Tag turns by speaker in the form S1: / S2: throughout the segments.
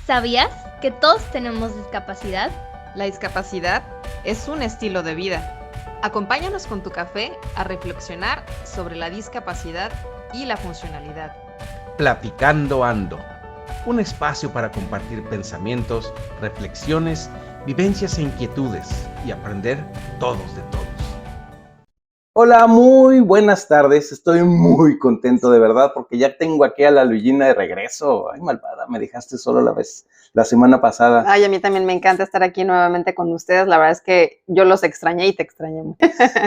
S1: ¿Sabías que todos tenemos discapacidad?
S2: La discapacidad es un estilo de vida. Acompáñanos con tu café a reflexionar sobre la discapacidad y la funcionalidad.
S3: Platicando Ando, un espacio para compartir pensamientos, reflexiones, vivencias e inquietudes y aprender todos de todos. Hola, muy buenas tardes. Estoy muy contento de verdad porque ya tengo aquí a la Luigina de regreso. Ay, malvada, me dejaste solo la semana pasada.
S2: Ay, a mí también me encanta estar aquí nuevamente con ustedes. La verdad es que yo los extrañé y te extrañé mucho.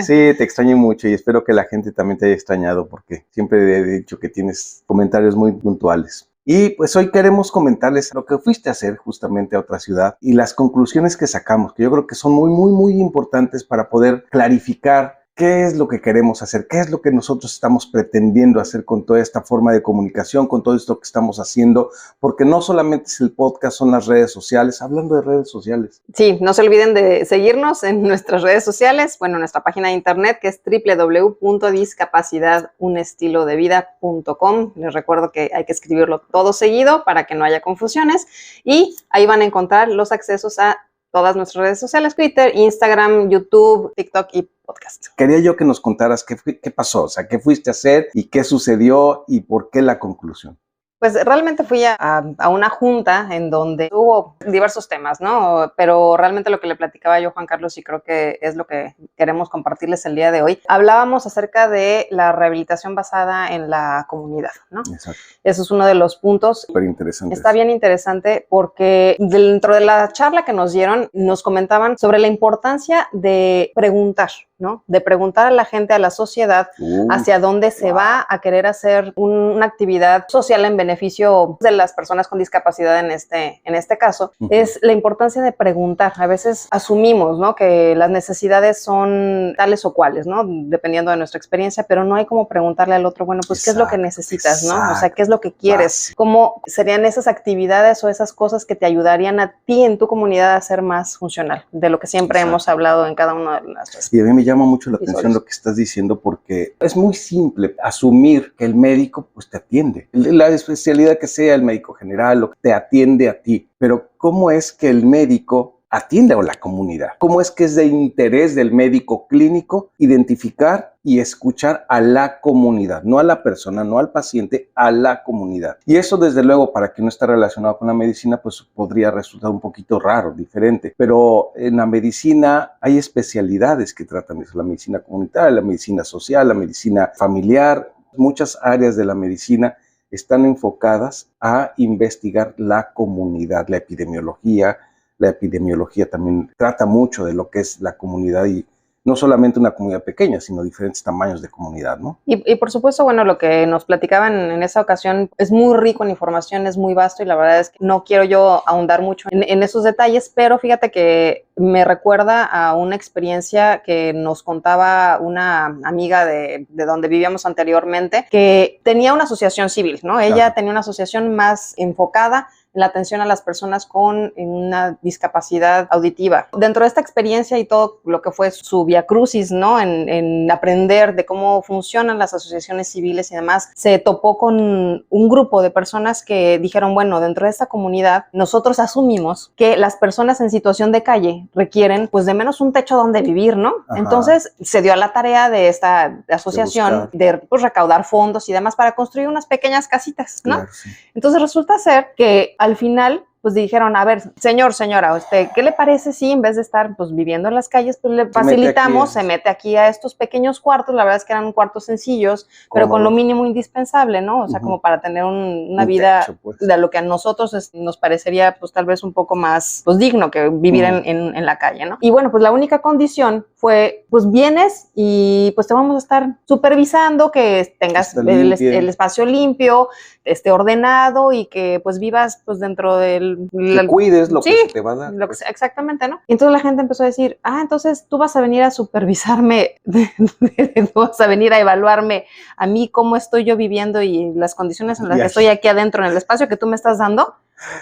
S3: Sí, te extrañé mucho y espero que la gente también te haya extrañado porque siempre he dicho que tienes comentarios muy puntuales. Y pues hoy queremos comentarles lo que fuiste a hacer justamente a otra ciudad y las conclusiones que sacamos, que yo creo que son muy importantes para poder clarificar qué es lo que queremos hacer, qué es lo que nosotros estamos pretendiendo hacer con toda esta forma de comunicación, con todo esto que estamos haciendo, porque no solamente es el podcast, son las redes sociales. Hablando de redes sociales.
S2: Sí, no se olviden de seguirnos en nuestras redes sociales, bueno, nuestra página de internet que es www.discapacidadunestiloDevida.com. Les recuerdo que hay que escribirlo todo seguido para que no haya confusiones y ahí van a encontrar los accesos a todas nuestras redes sociales, Twitter, Instagram, YouTube, TikTok y podcast.
S3: Quería yo que nos contaras qué pasó, o sea, qué fuiste a hacer y qué sucedió y por qué la conclusión.
S2: Pues realmente fui a una junta en donde hubo diversos temas, ¿no? Pero realmente lo que le platicaba yo a Juan Carlos y creo que es lo que queremos compartirles el día de hoy. Hablábamos acerca de la rehabilitación basada en la comunidad, ¿no?
S3: Exacto.
S2: Eso es uno de los puntos.
S3: Súper interesante.
S2: Está bien interesante porque dentro de la charla que nos dieron nos comentaban sobre la importancia de preguntar, ¿no? De preguntar a la gente, a la sociedad, hacia dónde se va a querer hacer una actividad social en beneficio de las personas con discapacidad en este caso, es la importancia de preguntar. A veces asumimos, ¿no?, que las necesidades son tales o cuales, ¿no?, dependiendo de nuestra experiencia, pero no hay como preguntarle al otro, bueno, pues, ¿qué es lo que necesitas, no? O sea, ¿qué es lo que quieres? ¿Cómo serían esas actividades o esas cosas que te ayudarían a ti en tu comunidad a ser más funcional? De lo que siempre hemos hablado en cada una de nuestras.
S3: Y a mí me llama mucho la atención lo que estás diciendo porque es muy simple asumir que el médico pues te atiende. La especialidad que sea, el médico general, te atiende a ti. Pero ¿cómo es que el médico atiende a la comunidad? ¿Cómo es que es de interés del médico clínico identificar y escuchar a la comunidad? No a la persona, no al paciente, a la comunidad. Y eso, desde luego, para quien no está relacionado con la medicina, pues podría resultar un poquito raro, diferente. Pero en la medicina hay especialidades que tratan eso. La medicina comunitaria, la medicina social, la medicina familiar. Muchas áreas de la medicina están enfocadas a investigar la comunidad, la epidemiología. La epidemiología también trata mucho de lo que es la comunidad y no solamente una comunidad pequeña, sino diferentes tamaños de comunidad, ¿no?
S2: Y por supuesto, bueno, lo que nos platicaban en esa ocasión es muy rico en información, es muy vasto y la verdad es que no quiero yo ahondar mucho en esos detalles, pero fíjate que me recuerda a una experiencia que nos contaba una amiga de donde vivíamos anteriormente, que tenía una asociación civil, ¿no? Ella tenía una asociación más enfocada en la atención a las personas con una discapacidad auditiva. Dentro de esta experiencia y todo lo que fue su viacrucis, ¿no?, en aprender de cómo funcionan las asociaciones civiles y demás, se topó con un grupo de personas que dijeron, bueno, dentro de esta comunidad nosotros asumimos que las personas en situación de calle requieren pues de menos un techo donde vivir, ¿no? Ajá. Entonces se dio a la tarea de esta asociación de pues, recaudar fondos y demás para construir unas pequeñas casitas, ¿no? Claro, sí. Entonces resulta ser que al final pues dijeron, a ver, señora, ¿qué le parece si en vez de estar pues viviendo en las calles, pues le facilitamos, se mete aquí a estos pequeños cuartos? La verdad es que eran cuartos sencillos, pero con lo mínimo indispensable, ¿no? O sea, como para tener una vida techo, pues, de lo que a nosotros nos parecería pues tal vez un poco más pues digno que vivir en la calle, ¿no? Y bueno, pues la única condición fue, pues vienes y pues te vamos a estar supervisando que tengas el espacio limpio, esté ordenado y que pues vivas pues dentro del...
S3: Que cuides lo que se te va a dar.
S2: Exactamente, ¿no? Y entonces la gente empezó a decir, entonces tú vas a venir a supervisarme, tú vas a venir a evaluarme a mí cómo estoy yo viviendo y las condiciones en las que estoy aquí adentro, en el espacio que tú me estás dando.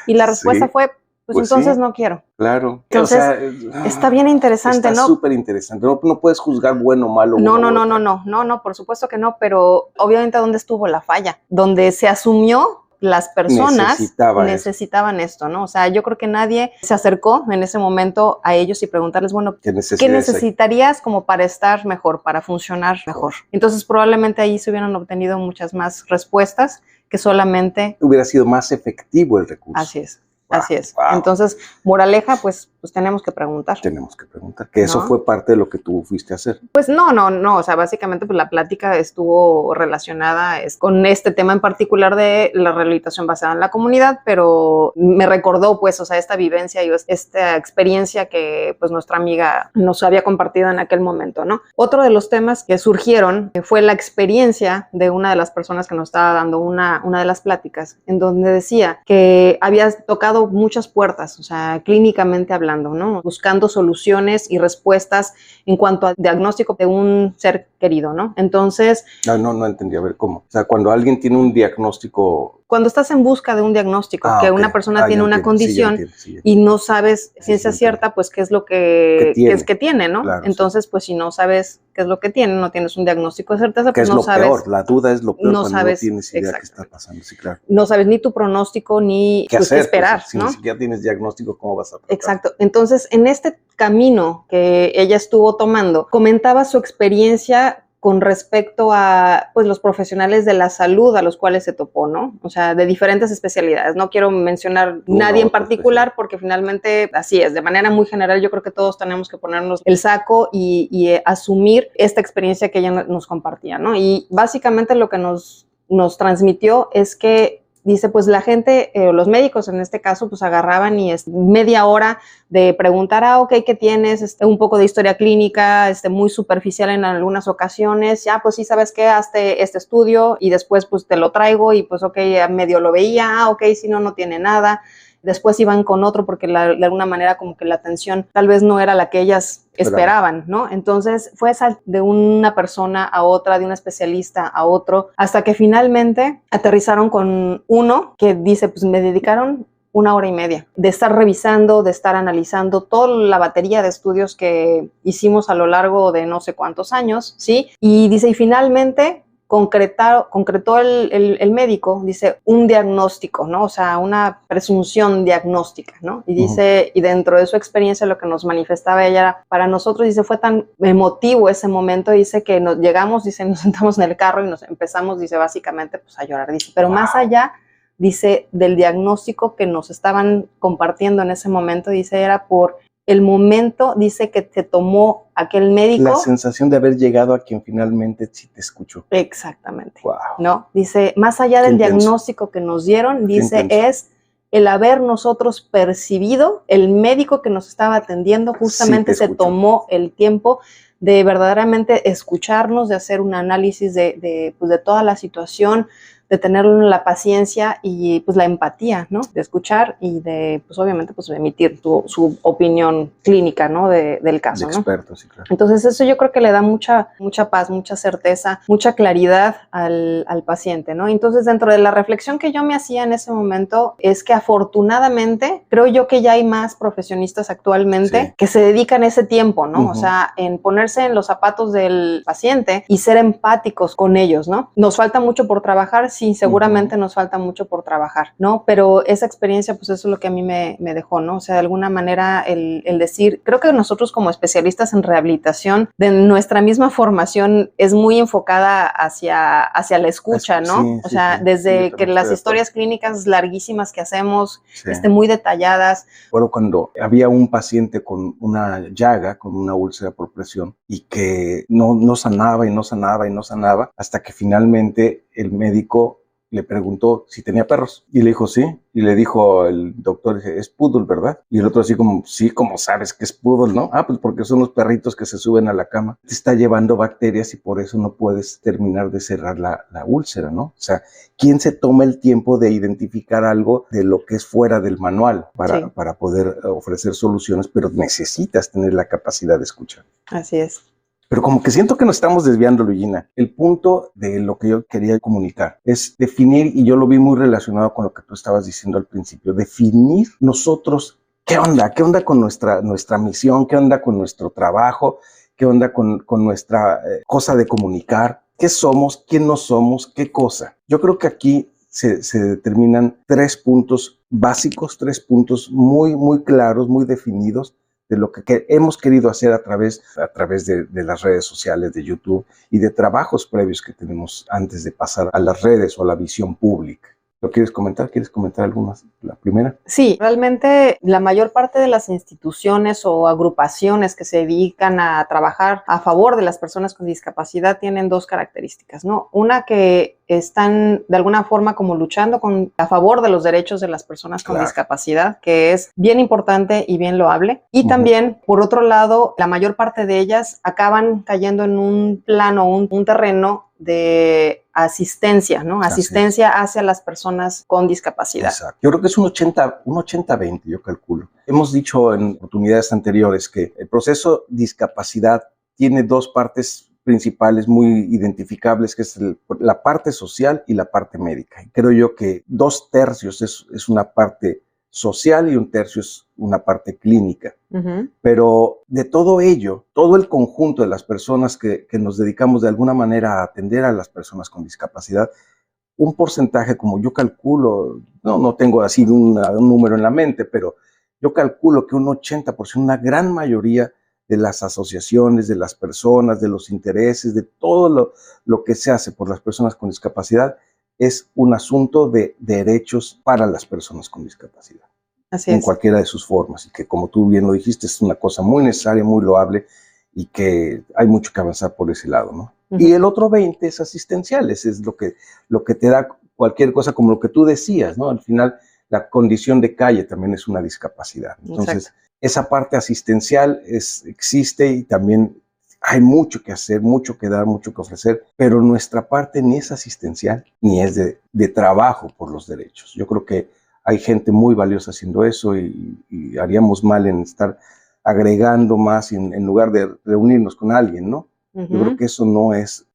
S2: Y la respuesta fue, pues entonces sí, no quiero.
S3: Claro.
S2: Entonces, o sea, está bien interesante,
S3: está
S2: ¿no?
S3: Súper interesante. No puedes juzgar bueno o malo.
S2: No, por supuesto que no, pero obviamente ¿dónde estuvo la falla? Donde se asumió las personas necesitaban esto, ¿no? O sea, yo creo que nadie se acercó en ese momento a ellos y preguntarles, bueno, ¿qué necesitarías como para estar mejor, para funcionar mejor? Entonces, probablemente ahí se hubieran obtenido muchas más respuestas que solamente...
S3: Hubiera sido más efectivo el recurso.
S2: Así es. Así es. Wow. Entonces, moraleja, pues tenemos que preguntar.
S3: Tenemos que preguntar, que eso fue parte de lo que tú fuiste a hacer.
S2: Pues no, o sea, básicamente pues la plática estuvo relacionada con este tema en particular de la rehabilitación basada en la comunidad, pero me recordó pues, o sea, esta vivencia y esta experiencia que pues nuestra amiga nos había compartido en aquel momento, ¿no? Otro de los temas que surgieron fue la experiencia de una de las personas que nos estaba dando una de las pláticas, en donde decía que había tocado muchas puertas, o sea, clínicamente hablando, ¿no? Buscando soluciones y respuestas en cuanto al diagnóstico de un ser querido, ¿no? Entonces...
S3: No entendí, a ver, ¿cómo? O sea, cuando alguien tiene un diagnóstico...
S2: Cuando estás en busca de un diagnóstico, que una persona tiene una condición y no sabes ciencia cierta, pues qué es lo que tiene, ¿no? Claro, entonces, pues si no sabes qué es lo que tiene, no tienes un diagnóstico de certeza, pues no sabes.
S3: Peor, la duda es lo peor cuando no tienes idea qué está pasando, sí, claro.
S2: No sabes ni tu pronóstico ni qué esperar,
S3: pues,
S2: ¿no?
S3: Si ni siquiera tienes diagnóstico, ¿cómo vas a tratar?
S2: Exacto. Entonces, en este camino que ella estuvo tomando, comentaba su experiencia con respecto a pues los profesionales de la salud a los cuales se topó, ¿no? O sea, de diferentes especialidades. No quiero mencionar nadie en particular porque finalmente así es, de manera muy general yo creo que todos tenemos que ponernos el saco y asumir esta experiencia que ella nos compartía, ¿no? Y básicamente lo que nos transmitió es que dice, pues la gente, los médicos en este caso, pues agarraban y media hora de preguntar, ok, ¿qué tienes? Un poco de historia clínica, muy superficial en algunas ocasiones, ya, pues sí, ¿sabes qué? Hazte este estudio y después pues te lo traigo y pues ok, medio lo veía, ok, si no tiene nada. Después iban con otro porque de alguna manera como que la atención tal vez no era la que ellas esperaban, ¿no? Entonces fue de una persona a otra, de un especialista a otro, hasta que finalmente aterrizaron con uno que dice, pues me dedicaron 1 hora y media de estar revisando, de estar analizando toda la batería de estudios que hicimos a lo largo de no sé cuántos años, ¿sí? Y dice, y finalmente concretó el médico, dice, un diagnóstico, ¿no? O sea, una presunción diagnóstica, ¿no? Y dice, y dentro de su experiencia lo que nos manifestaba ella era, para nosotros, dice, fue tan emotivo ese momento, dice, que llegamos, dice, nos sentamos en el carro y nos empezamos, dice, básicamente, pues a llorar, dice, pero más allá, dice, del diagnóstico que nos estaban compartiendo en ese momento, dice, era por el momento, dice, que te tomó aquel médico.
S3: La sensación de haber llegado a quien finalmente sí te escuchó.
S2: Exactamente.
S3: Wow.
S2: ¿No? Dice, más allá del diagnóstico que nos dieron, dice, es el haber nosotros percibido, el médico que nos estaba atendiendo justamente se tomó el tiempo de verdaderamente escucharnos, de hacer un análisis de toda la situación, de tener la paciencia y pues la empatía, ¿no? De escuchar y de, pues obviamente, pues emitir su opinión clínica, ¿no? Del caso,
S3: de experto, ¿no? Sí, claro.
S2: Entonces eso yo creo que le da mucha paz, mucha certeza, mucha claridad al paciente, ¿no? Entonces dentro de la reflexión que yo me hacía en ese momento es que afortunadamente creo yo que ya hay más profesionistas actualmente que se dedican ese tiempo, ¿no? O sea, en ponerse en los zapatos del paciente y ser empáticos con ellos, ¿no? Nos falta mucho por trabajar, sí, seguramente nos falta mucho por trabajar, ¿no? Pero esa experiencia, pues eso es lo que a mí me dejó, ¿no? O sea, de alguna manera el decir, creo que nosotros como especialistas en rehabilitación, de nuestra misma formación es muy enfocada hacia la escucha, ¿no?
S3: Sí,
S2: o sea, desde que las historias clínicas larguísimas que hacemos, muy detalladas.
S3: Recuerdo cuando había un paciente con una llaga, con una úlcera por presión, y que no sanaba y no sanaba y no sanaba, hasta que finalmente el médico le preguntó si tenía perros y le dijo sí, y le dijo el doctor, es poodle, ¿verdad? Y el otro así como, sí, ¿cómo sabes que es poodle, no? Ah, pues porque son los perritos que se suben a la cama, te está llevando bacterias y por eso no puedes terminar de cerrar la úlcera, ¿no? O sea, ¿quién se toma el tiempo de identificar algo de lo que es fuera del manual para poder ofrecer soluciones, pero necesitas tener la capacidad de escuchar?
S2: Así es.
S3: Pero como que siento que nos estamos desviando, Luigina. El punto de lo que yo quería comunicar es definir, y yo lo vi muy relacionado con lo que tú estabas diciendo al principio, definir nosotros qué onda con nuestra misión, qué onda con nuestro trabajo, qué onda con nuestra cosa de comunicar, qué somos, quién no somos, qué cosa. Yo creo que aquí se determinan 3 puntos básicos, 3 puntos muy, muy claros, muy definidos de lo que hemos querido hacer a través de las redes sociales, de YouTube y de trabajos previos que tenemos antes de pasar a las redes o a la visión pública. ¿Lo quieres comentar? ¿Quieres comentar algunas? La primera.
S2: Sí, realmente la mayor parte de las instituciones o agrupaciones que se dedican a trabajar a favor de las personas con discapacidad tienen 2 características, ¿no? Una, que están de alguna forma como luchando a favor de los derechos de las personas con discapacidad, que es bien importante y bien loable. Y también, por otro lado, la mayor parte de ellas acaban cayendo en un plano, un terreno de asistencia, ¿no? Asistencia hacia las personas con discapacidad.
S3: Exacto. Yo creo que es un 80-20, yo calculo. Hemos dicho en oportunidades anteriores que el proceso discapacidad tiene 2 partes principales muy identificables, que es la parte social y la parte médica. Y creo yo que 2/3 es una parte social y 1/3 es una parte clínica. Pero de todo ello, todo el conjunto de las personas que nos dedicamos de alguna manera a atender a las personas con discapacidad, un porcentaje, como yo calculo, no tengo así un número en la mente, pero yo calculo que un 80%, una gran mayoría de las asociaciones, de las personas, de los intereses, de todo lo que se hace por las personas con discapacidad, es un asunto de derechos para las personas con discapacidad.
S2: Así
S3: en
S2: es.
S3: cualquiera de sus formas, y que, como tú bien lo dijiste, es una cosa muy necesaria, muy loable, y que hay mucho que avanzar por ese lado, ¿no? Y el otro 20 es asistencial, es lo que te da cualquier cosa, como lo que tú decías, ¿no? Al final, la condición de calle también es una discapacidad. Entonces, esa parte asistencial existe, y también hay mucho que hacer, mucho que dar, mucho que ofrecer, pero nuestra parte ni es asistencial, ni es de trabajo por los derechos. Yo creo que hay gente muy valiosa haciendo eso, y haríamos mal en estar agregando más en lugar de reunirnos con alguien, ¿no? Yo creo que eso no es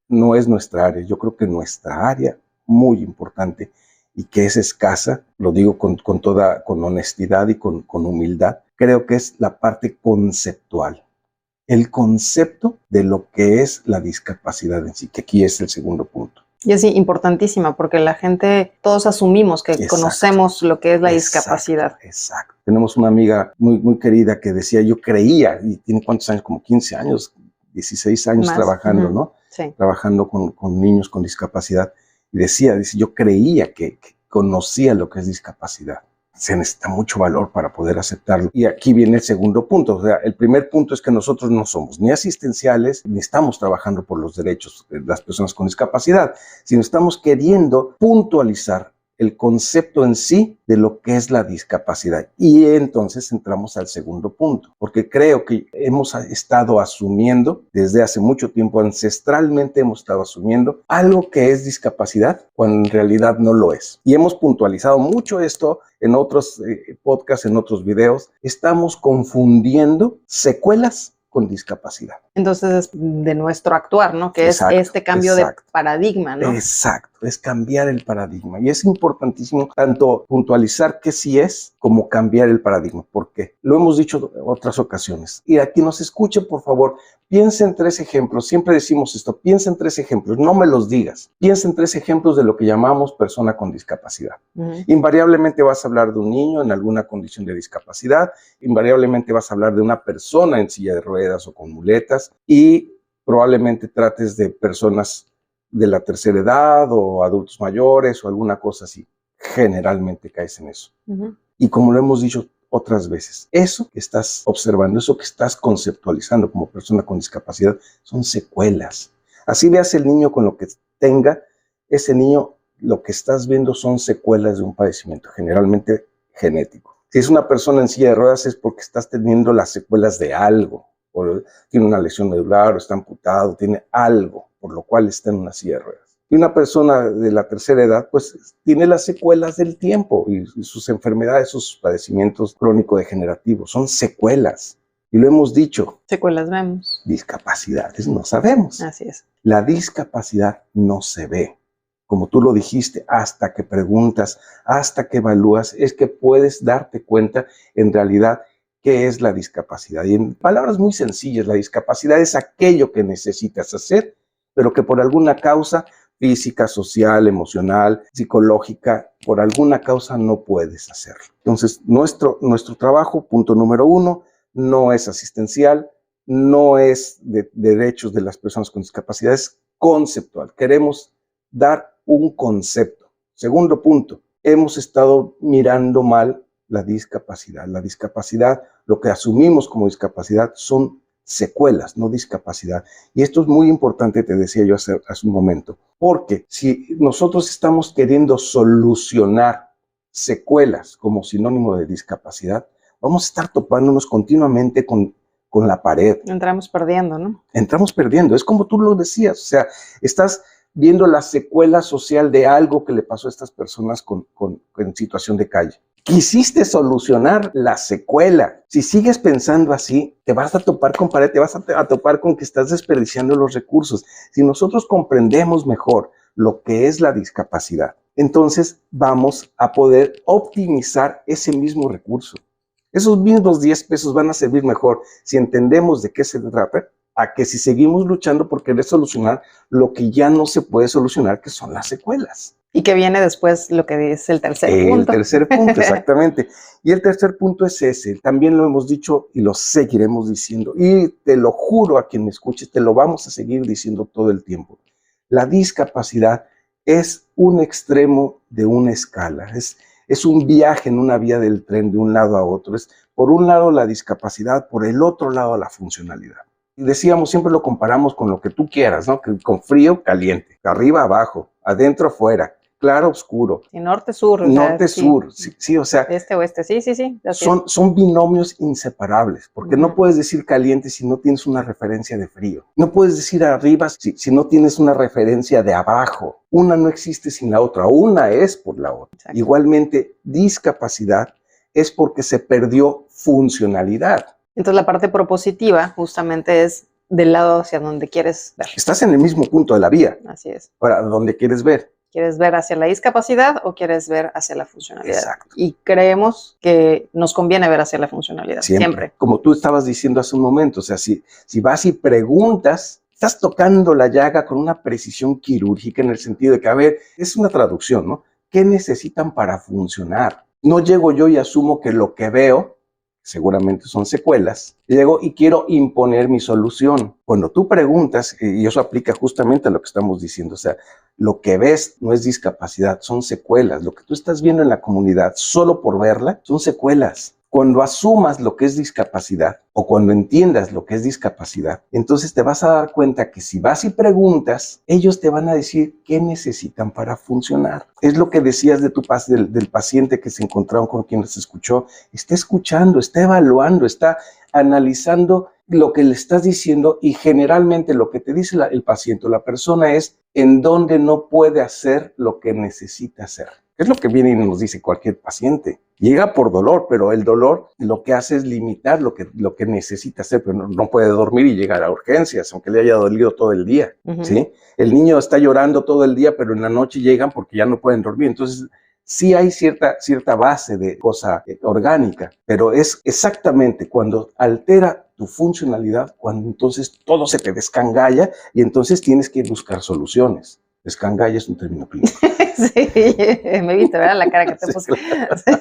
S3: nuestra área. Yo creo que nuestra área, muy importante, y que es escasa, lo digo con honestidad y con humildad, creo que es la parte conceptual. El concepto de lo que es la discapacidad en sí, que aquí es el segundo punto.
S2: Y es importantísima, porque la gente, todos asumimos que conocemos lo que es la discapacidad.
S3: Exacto. Tenemos una amiga muy, muy querida que decía, yo creía, y tiene ¿cuántos años? Como 15 años, 16 años más trabajando, ¿no? Sí. Trabajando con niños con discapacidad. Y dice, yo creía que conocía lo que es discapacidad. Se necesita mucho valor para poder aceptarlo. Y aquí viene el segundo punto. O sea, el primer punto es que nosotros no somos ni asistenciales, ni estamos trabajando por los derechos de las personas con discapacidad, sino estamos queriendo puntualizar el concepto en sí de lo que es la discapacidad. Y entonces entramos al segundo punto, porque creo que hemos estado asumiendo desde hace mucho tiempo, ancestralmente hemos estado asumiendo algo que es discapacidad cuando en realidad no lo es. Y hemos puntualizado mucho esto en otros podcasts, en otros videos. Estamos confundiendo secuelas con discapacidad.
S2: Entonces es de nuestro actuar, ¿no? Que es este cambio de paradigma, ¿no?
S3: Exacto, es cambiar el paradigma. Y es importantísimo tanto puntualizar qué sí es, como cambiar el paradigma. ¿Por qué? Lo hemos dicho en otras ocasiones. Y a quien nos escuche, por favor, piensa en 3 ejemplos. Siempre decimos esto, piensa en 3 ejemplos, no me los digas. Piensa en 3 ejemplos de lo que llamamos persona con discapacidad. Invariablemente vas a hablar de un niño en alguna condición de discapacidad, invariablemente vas a hablar de una persona en silla de ruedas o con muletas, y probablemente trates de personas de la tercera edad o adultos mayores o alguna cosa así. Generalmente caes en eso. Y como lo hemos dicho otras veces, eso que estás observando, eso que estás conceptualizando como persona con discapacidad, son secuelas. Así veas el niño con lo que tenga, ese niño, lo que estás viendo son secuelas de un padecimiento, generalmente genético. Si es una persona en silla de ruedas, es porque estás teniendo las secuelas de algo, o tiene una lesión medular, o está amputado, tiene algo por lo cual está en una silla de ruedas. Y una persona de la tercera edad, pues tiene las secuelas del tiempo y sus enfermedades, sus padecimientos crónico-degenerativos, son secuelas. Y lo hemos dicho.
S2: Secuelas vemos.
S3: Discapacidades no sabemos.
S2: Así es.
S3: La discapacidad no se ve. Como tú lo dijiste, hasta que preguntas, hasta que evalúas, es que puedes darte cuenta en realidad qué es la discapacidad. Y en palabras muy sencillas, la discapacidad es aquello que necesitas hacer, pero que por alguna causa física, social, emocional, psicológica, por alguna causa no puedes hacerlo. Entonces, nuestro trabajo, punto número 1, no es asistencial, no es de derechos de las personas con discapacidad, es conceptual. Queremos dar un concepto. Segundo punto, hemos estado mirando mal la discapacidad. La discapacidad, lo que asumimos como discapacidad son secuelas, no discapacidad. Y esto es muy importante, te decía yo hace un momento, porque si nosotros estamos queriendo solucionar secuelas como sinónimo de discapacidad, vamos a estar topándonos continuamente con la pared.
S2: Entramos perdiendo, ¿no?
S3: Entramos perdiendo. Es como tú lo decías, o sea, estás viendo la secuela social de algo que le pasó a estas personas en situación de calle. Quisiste solucionar la secuela. Si sigues pensando así, te vas a topar con pared, te vas a topar con que estás desperdiciando los recursos. Si nosotros comprendemos mejor lo que es la discapacidad, entonces vamos a poder optimizar ese mismo recurso. Esos mismos 10 pesos van a servir mejor si entendemos de qué se trata, a que si seguimos luchando por querer solucionar lo que ya no se puede solucionar, que son las secuelas.
S2: Y que viene después lo que es el tercer punto.
S3: El tercer punto, exactamente. Y el tercer punto es ese. También lo hemos dicho y lo seguiremos diciendo. Y te lo juro a quien me escuche, te lo vamos a seguir diciendo todo el tiempo. La discapacidad es un extremo de una escala. Es un viaje en una vía del tren de un lado a otro. Es por un lado la discapacidad, por el otro lado la funcionalidad. Y decíamos, siempre lo comparamos con lo que tú quieras, ¿no? Con frío, caliente, arriba, abajo, adentro, afuera, claro, oscuro.
S2: Y norte, sur.
S3: Norte, sur, sí, o sea.
S2: Este, oeste, sí.
S3: Son binomios inseparables, porque no puedes decir caliente si no tienes una referencia de frío. No puedes decir arriba si no tienes una referencia de abajo. Una no existe sin la otra, una es por la otra. Exacto. Igualmente, discapacidad es porque se perdió funcionalidad.
S2: Entonces la parte propositiva justamente es del lado hacia donde quieres ver.
S3: Estás en el mismo punto de la vía.
S2: Así es.
S3: Para donde quieres ver.
S2: ¿Quieres ver hacia la discapacidad o quieres ver hacia la funcionalidad?
S3: Exacto.
S2: Y creemos que nos conviene ver hacia la funcionalidad. Siempre.
S3: Como tú estabas diciendo hace un momento, o sea, si vas y preguntas, estás tocando la llaga con una precisión quirúrgica en el sentido de que, a ver, es una traducción, ¿no? ¿Qué necesitan para funcionar? No llego yo y asumo que lo que veo seguramente son secuelas, llego y quiero imponer mi solución. Cuando tú preguntas, y eso aplica justamente a lo que estamos diciendo, o sea, lo que ves no es discapacidad, son secuelas. Lo que tú estás viendo en la comunidad solo por verla son secuelas. Cuando asumas lo que es discapacidad o cuando entiendas lo que es discapacidad, entonces te vas a dar cuenta que si vas y preguntas, ellos te van a decir qué necesitan para funcionar. Es lo que decías de del paciente que se encontraron con quien les escuchó. Está escuchando, está evaluando, está analizando lo que le estás diciendo y generalmente lo que te dice el paciente o la persona es en dónde no puede hacer lo que necesita hacer. Es lo que viene y nos dice cualquier paciente. Llega por dolor, pero el dolor lo que hace es limitar lo que necesita hacer, pero no puede dormir y llegar a urgencias, aunque le haya dolido todo el día, ¿sí? El niño está llorando todo el día, pero en la noche llegan porque ya no pueden dormir. Entonces, sí hay cierta base de cosa orgánica, pero es exactamente cuando altera tu funcionalidad, cuando entonces todo se te descangalla y entonces tienes que buscar soluciones. Descangalla es un término clínico.
S2: Sí, me viste, ¿verdad? La cara que te puse.
S3: Claro. Sí.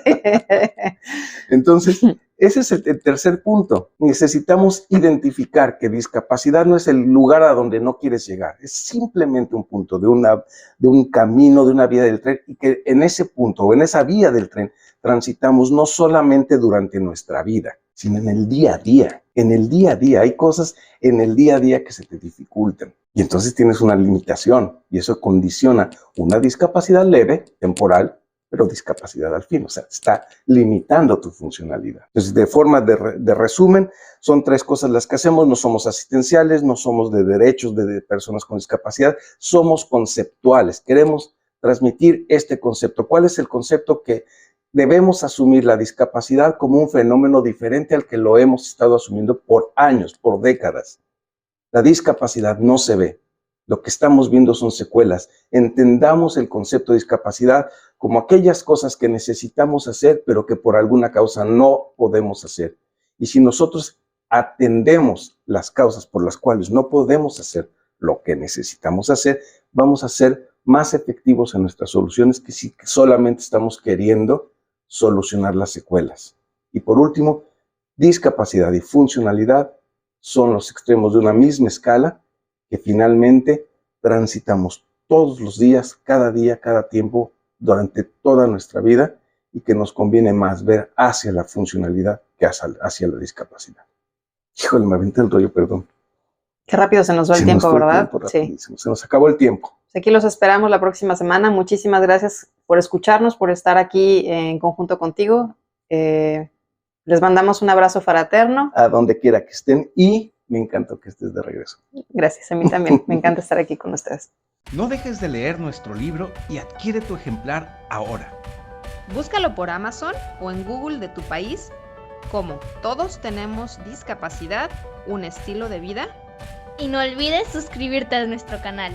S3: Entonces, ese es el tercer punto. Necesitamos identificar que discapacidad no es el lugar a donde no quieres llegar. Es simplemente un punto de un camino, de una vía del tren, y que en ese punto o en esa vía del tren transitamos no solamente durante nuestra vida, sino en el día a día. En el día a día, hay cosas en el día a día que se te dificultan. Y entonces tienes una limitación y eso condiciona una discapacidad leve, temporal, pero discapacidad al fin. O sea, está limitando tu funcionalidad. Entonces, de forma de resumen, son 3 cosas las que hacemos. No somos asistenciales, no somos de derechos de personas con discapacidad, somos conceptuales. Queremos transmitir este concepto. ¿Cuál es el concepto? Que debemos asumir la discapacidad como un fenómeno diferente al que lo hemos estado asumiendo por años, por décadas. La discapacidad no se ve. Lo que estamos viendo son secuelas. Entendamos el concepto de discapacidad como aquellas cosas que necesitamos hacer, pero que por alguna causa no podemos hacer. Y si nosotros atendemos las causas por las cuales no podemos hacer lo que necesitamos hacer, vamos a hacer más efectivos en nuestras soluciones que si solamente estamos queriendo solucionar las secuelas. Y por último, discapacidad y funcionalidad son los extremos de una misma escala que finalmente transitamos todos los días, cada tiempo, durante toda nuestra vida, y que nos conviene más ver hacia la funcionalidad que hacia la discapacidad. Híjole, me aventé el rollo, perdón.
S2: Qué rápido se nos va el tiempo, ¿verdad?
S3: Sí. Se nos acabó el tiempo.
S2: Aquí los esperamos la próxima semana. Muchísimas gracias por escucharnos, por estar aquí en conjunto contigo. Les mandamos un abrazo fraterno.
S3: A donde quiera que estén, y me encantó que estés de regreso.
S2: Gracias, a mí también. Me encanta estar aquí con ustedes.
S4: No dejes de leer nuestro libro y adquiere tu ejemplar ahora.
S5: Búscalo por Amazon o en Google de tu país como Todos tenemos discapacidad, un estilo de vida.
S1: Y no olvides suscribirte a nuestro canal.